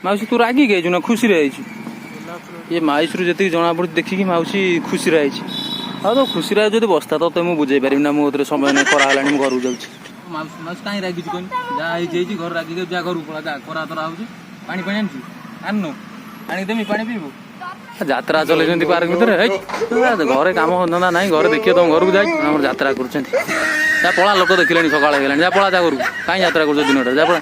माउसी तू रागी गई ना खुशी रही ये माउसी जी जना पड़ी देखिकी माउसी खुशी रही हाँ तो खुशी रही जो बस्ता तो मुझे बुझे पारि ना मुझे समय नहीं खरा है घर जाऊँगी माउसी कहीं रागी कहनी जहाँ घर रागी जा घर पड़ा जा खरा तरा हो पानी पानी आनी आनु आनीदेमी पानी पीबू यात्रा चलते पार्क भितर घरे कम धंदा ना घर देखिए तुम घर को जाए यात्रा कर पला लोक देखिले सकाल हो जा पला जा घर कहीं यात्रा कर दिन जा पला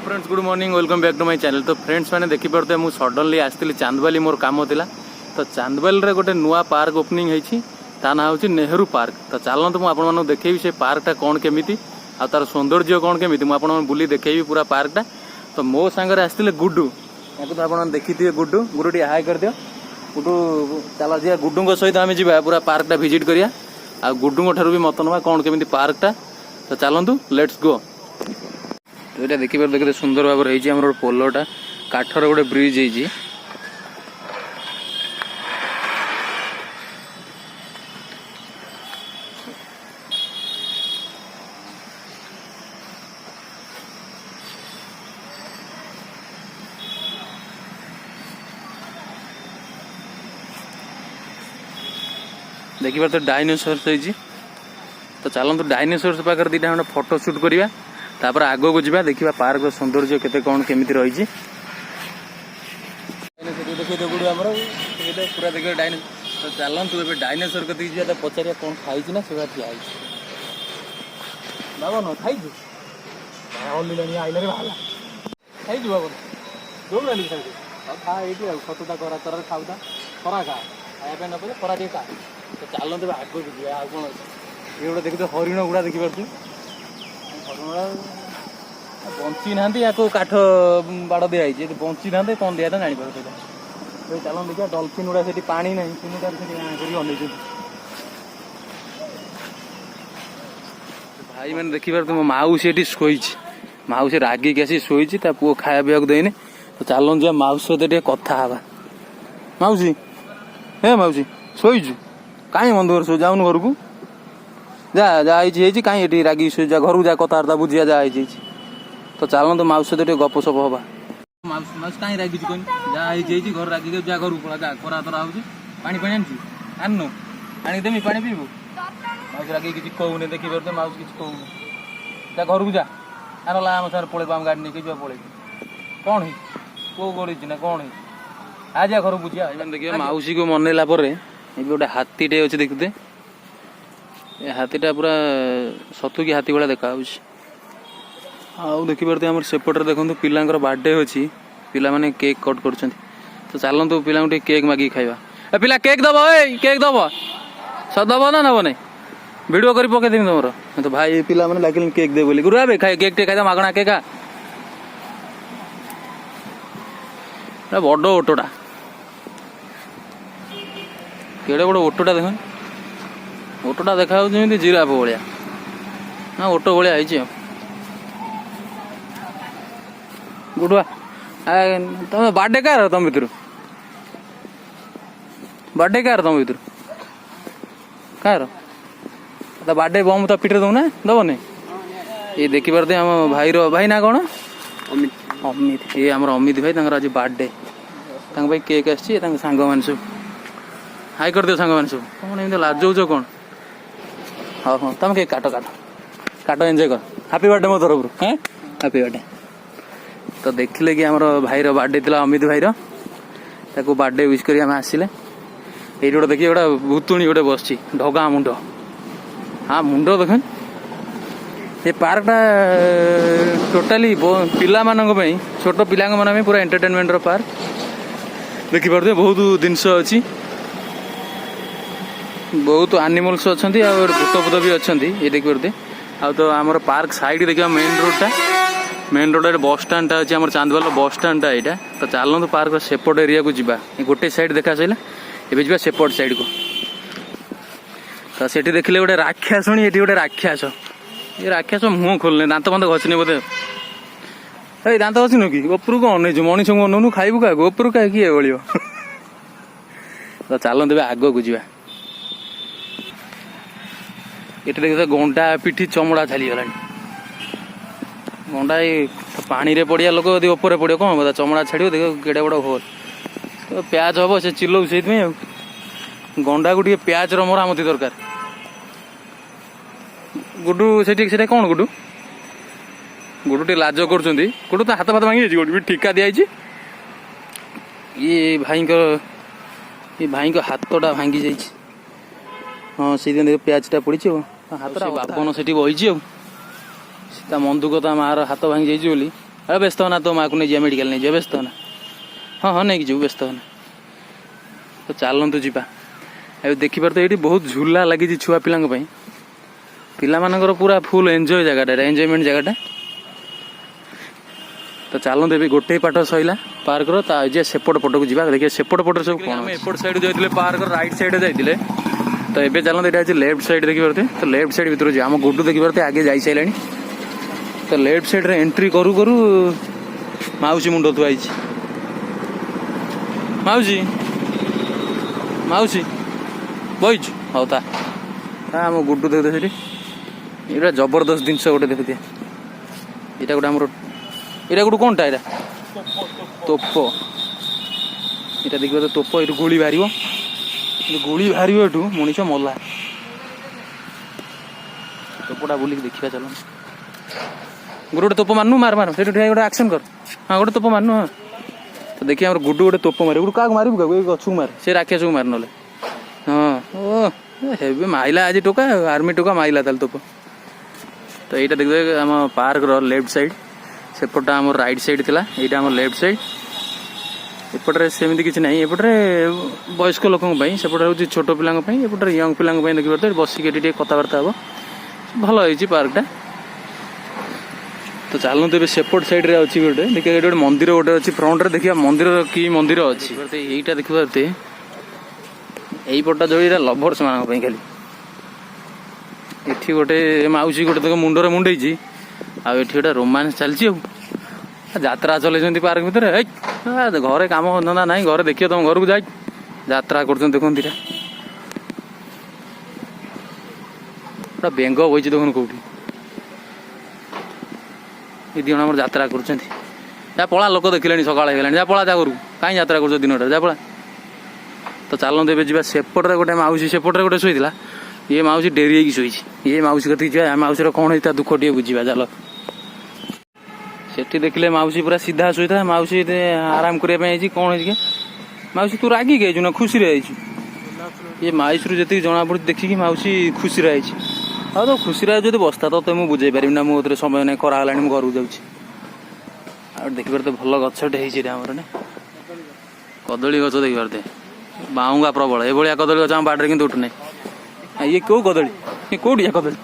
friends good morning welcome back to my channel. तो फ्रेंड्स मैंने देखिपे मुझे सडनली आसती चांदबाली मोर काम थिला तो चांदबाली गोटे नुआ पार्क ओपनिंग होती ता ना हूँ नेहरू पार्क। तो चलते मुझे आपको देखी से पार्कटा कौन केमी आ तार सौंदर्य कौन केमी मुझे बुली देखी पूरा पार्कटा। तो मो सांगे आसते गुड्डू या तो आप देखी थे गुड्डू गुड्डू टी हाई कर दियो गुड्डू चल जी गुड्डू सहित आम जा पूरा पार्कटा विजिट करिया आ गुड्डू ठार भी मत ना कौन केमी पार्कटा। तो चलतु लेट्स गो। तो ये देखिए देखते सुंदर भाव है पोलोटा काठर गोटे ब्रिज है देखिए तो डायनासोर तो चलते डायनासोर पाखे दीटा फोटो शूट करवा तापर आग को जा देखा पार्क सौंदर्य केते कौन केमी रही पूरा देखिए डायनासोर। तो चलतु ए डायनासोर कत पचार कौन खाई ना से ठिया बाबा न खाई आइले बाहर खाई बाबा दौड़ी खा ये खतटा करा तर खाऊता खरा खा खाया न पड़े खरा टे खा। तो चलते आग को जा आ कौन ये गोटे देखते हरिण गुड़ा देखिपे बंची ना या काठ बाड़ दिखाई बंची ना कौन दिया जानी पार चल देखिए डलफिन गुड़ा से पानी ना अनेक भाई मैंने देखिए तुम माउसी ये शोई माउसी रागिक आसी शोई पुओ खाया पीवा देनी। तो चल जा माउसी सहित कथा हाँ माउसी हे माउसी शोचु कहीं मन दुख शो जाऊन घर को जा जा कहीं रागी शो जा घर को जा कथबार्ता बुझिया जा तो चल तो माउसी सहित गप सप हवा माउसी कहीं रागी कहनी जहाँ घर रागी जा घर पड़ा जा खरा तरा हो पानी पानी आनी आनु आनीदेमी पानी पीबू माउसी रागी किसी कहूनी देखिए माउसी किसी कहूनी जा घर को जा आना आम सारे पड़े आम गाड़ी नहीं जा पड़े कौन है कौ गड़ी ना कौन है आ जा घर बुझिया देखिए माउसी को मनैला गोटे हाथीटे अच्छे देखते हाथीटा पूरा सतुकी हाथी भाया देखा देखिए आम सेपटे देखो पिलांर बर्थडे अच्छी पिला माने केक कट कर। तो चलतु पिला केक मागिक खाइबा पिला केक दब केक दब सब दब ना नब नहीं भिडियो कर पकईदेवी तुम तो भाई पिला मैंने लगे केक दे बोली गुरु आवे खाए केक टे खाई मागणा केक बड़ ऑटोटा केड़े बड़ ऑटोटा देख ऑटोटा देखा जिराफ भाया ना ऑटो भाया गुडुआ तुम बर्थडे क्या तुम भर बर्थडे क्या तुम भर क्या तो बर्थडे बम तो पिटे दौना दब नहीं ये देखिपे आम भाई भाई ना कौन अमित ये आम अमित भाई आज बर्थडे भाई केक आसान मैंने सब हाई कर दियो सांग मैंने सब कौन एम लाजौच कौन हाँ हाँ तुम केक काट काट काट एंजॉय कर हैप्पी बर्थडे मो तरफ हाँ हैप्पी बर्थडे। तो देखिले कि आम भाईर बर्थडे था अमित भाईर बर्थडे विश कर आसिले ये गोटे देखिए गोटे भूतुणी गोटे बस ढगा मुंड हाँ मुंड देख ये पार्कटा टोटाली पिला छोट पिला पूरा एंटरटेनमेंट पार्क देखिपे बहुत जिनस अच्छी बहुत एनिमल्स अच्छा भूत भूत भी अच्छा ये देखिए आ तो आम पार्क साइड देखा मेन रोड बस स्टाण्डा अच्छी आम चांदबाल बस स्टाण्डा यहाँ। तो चलतु पार्क सेपट एरिया को जा गोटे साइड देखा सारा ये जा सेपट साइड को। तो सेठी देखिले गोटे राक्षस ये गोटे राक्षस ये राक्षस मुह खोलने दांत फांत घसनी बोधे ए दांत घसनु कि उपरू कौन नहीं मनीष को अनौनु खाइबू क्या उपरू क्या किए बोल। तो चलते आग को जा ଏଠି ଦେଖିବା ଗଣ୍ଡା ପିଠି ଚମଡ଼ା ଛାଲିଗଲାଣି। ଗଣ୍ଡା ଏଇ ପାଣିରେ ପଡ଼ିଆ ଲୋକ ଯଦି ଉପରେ ପଡ଼ିବ କ'ଣ ହବ, ତା ଚମଡ଼ା ଛାଡ଼ିବ। ଦେଖିବ କେଡ଼େ ବଡ଼ ହୋଲ ତ ପ୍ୟାଚ୍ ହବ, ସେ ଚିଲଉ ସେଇଥିପାଇଁ ଆଉ। ଗଣ୍ଡାକୁ ଟିକେ ପ୍ୟାଚ୍ର ମରାମତି ଦରକାର। ଗୁଡୁ ସେଠି ସେଟା କ'ଣ ଗୁଡୁ ଟିକେ ଲାଜ କରୁଛନ୍ତି। ଗୁଡୁ ତ ହାତ ଫାତ ଭାଙ୍ଗି ଯାଇଛି, ଗୁଡୁ ବି ଠିକା ଦିଆଯାଇଛି। ଏ ଭାଇଙ୍କ ହାତଟା ଭାଙ୍ଗି ଯାଇଛି। ହଁ ସେଇଦିନ ଦେଖ ପ୍ୟାଚ୍ଟା ପଡ଼ିଛି ଆଉ। ହାତଟା ବାପନ ସେଠି ବହିଛି ଆଉ। ତା ମନ ଦୁଃଖ, ତା ମାଆର ହାତ ଭାଙ୍ଗି ଯାଇଛି ବୋଲି। ଆଉ ବ୍ୟସ୍ତ ହନା, ତୋ ମାଆକୁ ନେଇଯିବା ମେଡ଼ିକାଲ ନେଇଯିବା, ବ୍ୟସ୍ତ ହନା। ହଁ ନେଇକି ଯିବୁ, ବ୍ୟସ୍ତ ହନା। ତ ଚାଲନ୍ତୁ ଯିବା। ଏବେ ଦେଖିପାରୁଥିବେ ଏଇଠି ବହୁତ ଝୁଲା ଲାଗିଛି ଛୁଆ ପିଲାଙ୍କ ପାଇଁ। ପିଲାମାନଙ୍କର ପୁରା ଫୁଲ୍ ଏନ୍ଜୟ ଜାଗାଟା, ଏନ୍ଜୟମେଣ୍ଟ ଜାଗାଟା। ତ ଚାଲନ୍ତୁ ଏବେ ଗୋଟେ ପାଟ ସଇଲା ପାର୍କର, ତା ଯେ ସେପଟ ପଟକୁ ଯିବା। ଦେଖିବା ସେପଟ ପଟରେ ସବୁ କ'ଣ। ଆମେ ଏପଟ ସାଇଡ୍ ଯାଇଥିଲେ, ପାର୍କର ରାଇଟ୍ ସାଇଡ୍ ଯାଇଥିଲେ। ତ ଏବେ ଚାଲନ୍ତୁ ଏଇଟା ଅଛି ଲେଫ୍ଟ ସାଇଡ୍ ଦେଖିପାରୁଥିବେ। ତ ଲେଫ୍ଟ ସାଇଡ୍ ଭିତରୁ ଯିବା। ଆମ ଗୁଡୁ ଦେଖିପାରୁଥିବେ ଆଗେ ଯାଇସାରିଲାଣି। ତ ଲେଫ୍ଟ ସାଇଡ୍ରେ ଏଣ୍ଟ୍ରି କରୁ କରୁ ମାଉସୀ ମୁଣ୍ଡ ଥୁଆ ହେଇଛି। ମାଉସୀ ବଇଛୁ? ହଉ ତା ଆମ ଗୁଡୁ ଦେଖୁଥିବେ ସେଠି। ଏଇଟା ଜବରଦସ୍ତ ଜିନିଷ ଗୋଟେ ଦେଖୁଥିବେ। ଏଇଟା ଗୋଟେ ଆମର, ଏଇଟା ଗୋଟେ କ'ଣଟା? ଏଇଟା ତୋପ। ଏଇଟା ଦେଖିବ ତୋପ। ଏଇଠୁ ଗୁଳି ବାହାରିବ, ଏଠୁ ମଣିଷ ମଲା। ତୋପଟା ବୁଲିକି ଦେଖିବା ଚାଲ। ଗୋଟେ ତୋପ ମାନୁ, ମାର ସେଇଠୁ ଠିଆ ଗୋଟେ ଆକ୍ସନ କର। ହଁ ଗୋଟେ ତୋପ ମାନୁ। ହଁ ତ ଦେଖିବା ଆମର ଗୁଡୁ ଗୋଟେ ତୋପ ମାରିବ। ଗୁଡୁ କାହାକୁ ମାରିବୁ? କାହାକୁ? ଏଇ ଗଛକୁ ମାର, ସେ ରାକ୍ଷସକୁ ମାର ନହେଲେ। ହଁ ଓ ହେବି ମାଇଲା ଆଜି ଟୋକା, ଆର୍ମି ଟୋକା ମାଇଲା ତାହେଲେ ତୋପ। ତ ଏଇଟା ଦେଖିବେ ଆମ ପାର୍କର ଲେଫ୍ଟ ସାଇଡ୍। ସେପଟଟା ଆମର ରାଇଟ୍ ସାଇଡ୍ ଥିଲା, ଏଇଟା ଆମର ଲେଫ୍ଟ ସାଇଡ୍। ଏପଟରେ ସେମିତି କିଛି ନାହିଁ। ଏପଟରେ ବୟସ୍କ ଲୋକଙ୍କ ପାଇଁ, ସେପଟେ ହେଉଛି ଛୋଟ ପିଲାଙ୍କ ପାଇଁ, ଏପଟରେ ୟଙ୍ଗ ପିଲାଙ୍କ ପାଇଁ ଦେଖିପାରୁଥିବେ। ବସିକି ଏଠି ଟିକେ କଥାବାର୍ତ୍ତା ହେବ। ଭଲ ହେଇଛି ପାର୍କଟା। ତ ଚାଲନ୍ତୁ ଏବେ ସେପଟ ସାଇଡ୍ରେ ଅଛି ଗୋଟେ, ଦେଖିବା ଏଠି ଗୋଟେ ମନ୍ଦିର ଗୋଟେ ଅଛି ଫ୍ରଣ୍ଟରେ। ଦେଖିବା ମନ୍ଦିରର କି ମନ୍ଦିର ଅଛି। ଏଇଟା ଦେଖିପାରୁଥିବେ, ଏଇପଟଟା ଯେଉଁ ଏଇଟା ଲଭର୍ସ ମାନଙ୍କ ପାଇଁ ଖାଲି। ଏଠି ଗୋଟେ ମାଉସୀ ଗୋଟେ ତାଙ୍କ ମୁଣ୍ଡରେ ମୁଣ୍ଡେଇଛି, ଆଉ ଏଠି ଗୋଟେ ରୋମାନ୍ସ ଚାଲିଛି ଆଉ। ଯାତ୍ରା ଚଲେଇଛନ୍ତି ପାର୍କ ଭିତରେ। ଘରେ କାମ ଧନ୍ଦା ନାହିଁ, ଘରେ ଦେଖିବ ତମ ଘରକୁ ଯାଇ ଯାତ୍ରା କରୁଛନ୍ତି। ଦେଖନ୍ତୁ ଦିଟା ପୁରା ବେଙ୍ଗ ବଇଛି, ଦେଖନ୍ତୁ କୋଉଠି। ଏ ଦି ଜଣ ଆମର ଯାତ୍ରା କରୁଛନ୍ତି। ଯା ପଳା, ଲୋକ ଦେଖିଲେଣି, ସକାଳ ହେଇଗଲାଣି। ଯା ପଳା, ଯା ଘରକୁ। କାହିଁ ଯାତ୍ରା କରୁଛ ଦିନଟା? ଯା ପଳା। ତ ଚାଲନ୍ତୁ ଏବେ ଯିବା ସେପଟରେ ଗୋଟେ ମାଉସୀ, ସେପଟରେ ଗୋଟେ ଶୋଇଥିଲା। ଇଏ ମାଉସୀ ଡେରି ହେଇକି ଶୋଇଛି। ଇଏ ମାଉସୀ କତିକି ଯିବା, ମାଉସୀର କ'ଣ ହେଇଛି ତା ଦୁଃଖ ଟିକେ ବୁଝିବା। ଚାଲ। ସେଠି ଦେଖିଲେ ମାଉସୀ ପୁରା ସିଧା ଶୋଇଥିଲା। ମାଉସୀ ଆରାମ କରିବା ପାଇଁ ହେଇଛି। କ'ଣ ହେଇଛି କି ମାଉସୀ? ତୁ ରାଗିକି ଆଇଛୁ ନା ଖୁସିରେ ଆଇଛୁ? ଇଏ ମାଉସୀରୁ ଯେତିକି ଜଣାପଡ଼ୁଛି ଦେଖିକି ମାଉସୀ ଖୁସିରେ ଆଇଛି। ଆଉ ତ ଖୁସିରେ ଆଇଛୁ ଯଦି ବସ୍ତା, ତତେ ମୁଁ ବୁଝେଇ ପାରିବି ନା। ମୋ କତିରେ ସମୟ ନାହିଁ, ଖରା ହେଲାଣି, ମୁଁ ଘରକୁ ଯାଉଛି। ଆଉ ଦେଖିପାରୁଥିବେ ଭଲ ଗଛଟେ ହେଇଛି ଏଠି ଆମର। କଦଳୀ ଗଛ ଦେଖିପାରୁଥିବେ, ବାଉଙ୍ଗା ପ୍ରବଳ। ଏଭଳିଆ କଦଳୀ ଗଛ ଆମ ବାଡ଼ିରେ କିନ୍ତୁ ଉଠୁନାହିଁ। ଇଏ କୋଉ କଦଳୀ? ଇଏ କୋଉଠି କଦଳୀ?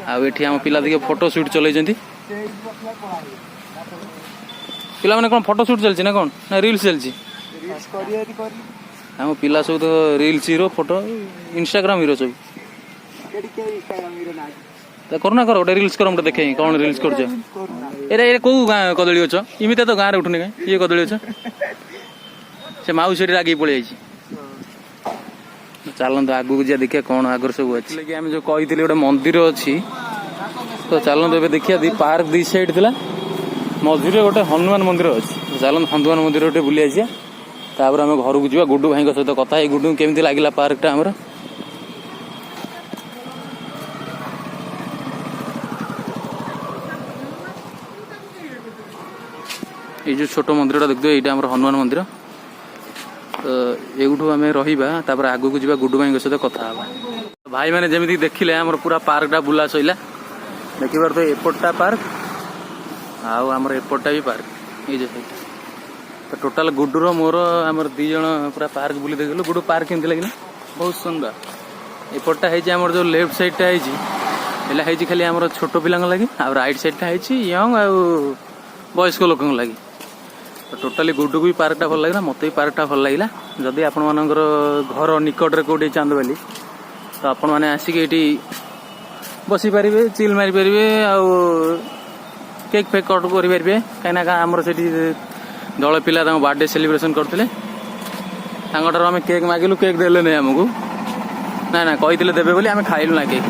ଆଉ ଏଠି ଆମ ପିଲା ଦେଖିବ ଫଟୋ ସୁଟ୍ ଚଲେଇଛନ୍ତି। ପିଲାମାନେ କ'ଣ ଫଟୋ ସୁଟ୍ ଚାଲିଛି ନା କ'ଣ, ନା ରିଲ୍ସ ଚାଲିଛି? ଆମ ପିଲା ସବୁ ତ reels hero, photo Instagram hero ସବୁ। କରୁନା, କର ଗୋଟେ ରିଲ୍ସ କର, ମୁଁ ଦେଖେ କ'ଣ ରିଲ୍ସ କରୁଛ। ଏଇଟା କୋଉ ଗାଁ କଦଳୀ ଗଛ? ଏମିତି ତ ଗାଁରେ ଉଠୁନି କାଇଁ ଇଏ କଦଳୀ ଗଛ? ସେ ମାଉସୀ ସେଠି ରାଗିକି ପଳେଇ ଯାଇଛି। ଚାଲନ୍ତୁ ଆଗକୁ ଯିବା, ଦେଖିବା କ'ଣ ଆଗରେ ସବୁ ଅଛି। ଆମେ ଯୋଉ କହିଥିଲି ଗୋଟେ ମନ୍ଦିର ଅଛି, ତ ଚାଲନ୍ତୁ ଏବେ ଦେଖିବା। ପାର୍କ ଦି ସାଇଡ୍ ଥିଲା, ମଝିରେ ଗୋଟେ ହନୁମାନ ମନ୍ଦିର ଅଛି। ଚାଲନ୍ତୁ ହନୁମାନ ମନ୍ଦିର ଗୋଟେ ବୁଲି ଆସିବା, ତାପରେ ଆମେ ଘରକୁ ଯିବା। ଗୁଡୁ ଭାଇଙ୍କ ସହିତ କଥା ହେଇ, ଗୁଡୁ କେମିତି ଲାଗିଲା ପାର୍କଟା ଆମର। ଏଇ ଯୋଉ ଛୋଟ ମନ୍ଦିରଟା ଦେଖୁଥିବେ, ଏଇଟା ଆମର ହନୁମାନ ମନ୍ଦିର। ତ ଏଇଠୁ ଆମେ ରହିବା, ତାପରେ ଆଗକୁ ଯିବା, ଗୁଡୁ ଭାଇଙ୍କ ସହିତ କଥା ହେବା। ଭାଇମାନେ ଯେମିତି ଦେଖିଲେ ଆମର ପୁରା ପାର୍କଟା ବୁଲା ସଇଲା। ଦେଖିପାରୁଥିବେ ଏପଟଟା ପାର୍କ, ଆଉ ଆମର ଏପଟଟା ବି ପାର୍କ। ଏଇ ଯେ ସେଇଟା ତ ଟୋଟାଲ ଗୁଡୁର ମୋର ଆମର ଦି ଜଣ ପୁରା ପାର୍କ ବୁଲି ଦେଖିଲୁ। ଗୁଡୁ ପାର୍କ କେମିତି ଲାଗିଲା? ବହୁତ ସୁନ୍ଦର। ଏପଟଟା ହେଇଛି ଆମର ଯୋଉ ଲେଫ୍ଟ ସାଇଡ୍ଟା ହେଇଛି, ଏଇଟା ହେଇଛି ଖାଲି ଆମର ଛୋଟ ପିଲାଙ୍କ ଲାଗି, ଆଉ ରାଇଟ୍ ସାଇଡ୍ଟା ହେଇଛି ୟଙ୍ଗ ଆଉ ବୟସ୍କ ଲୋକଙ୍କ ଲାଗି। ତ ଟୋଟାଲି ଗୁଡୁକୁ ବି ପାର୍କଟା ଭଲ ଲାଗିଲା, ମୋତେ ବି ପାର୍କଟା ଭଲ ଲାଗିଲା। ଯଦି ଆପଣମାନଙ୍କର ଘର ନିକଟରେ କେଉଁଠି ଚାନ୍ଦବାଲି, ତ ଆପଣମାନେ ଆସିକି ଏଇଠି ବସିପାରିବେ, ଚିଲ୍ ମାରିପାରିବେ, ଆଉ କେକ୍ ଫେକ୍ କଟ୍ କରିପାରିବେ। କାହିଁକିନା ଆମର ସେଠି ଦଳ ପିଲା ତାଙ୍କ ବାର୍ଥଡେ ସେଲିବ୍ରେସନ୍ କରୁଥିଲେ, ତାଙ୍କଠାରୁ ଆମେ କେକ୍ ମାଗିଲୁ, କେକ୍ ଦେଲେ ନାହିଁ ଆମକୁ। ନା ନା କହିଥିଲେ ଦେବେ ବୋଲି ଆମେ ଖାଇଲୁ ନା କେକ୍।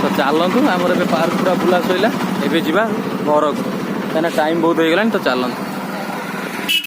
ତ ଚାଲନ୍ତୁ, ଆମର ଏବେ ପାର୍କ ପୁରା ବୁଲା ସଇଲା, ଏବେ ଯିବା ଘରକୁ, କାହିଁକିନା ଟାଇମ୍ ବହୁତ ହେଇଗଲାଣି। ତ ଚାଲନ୍ତୁ।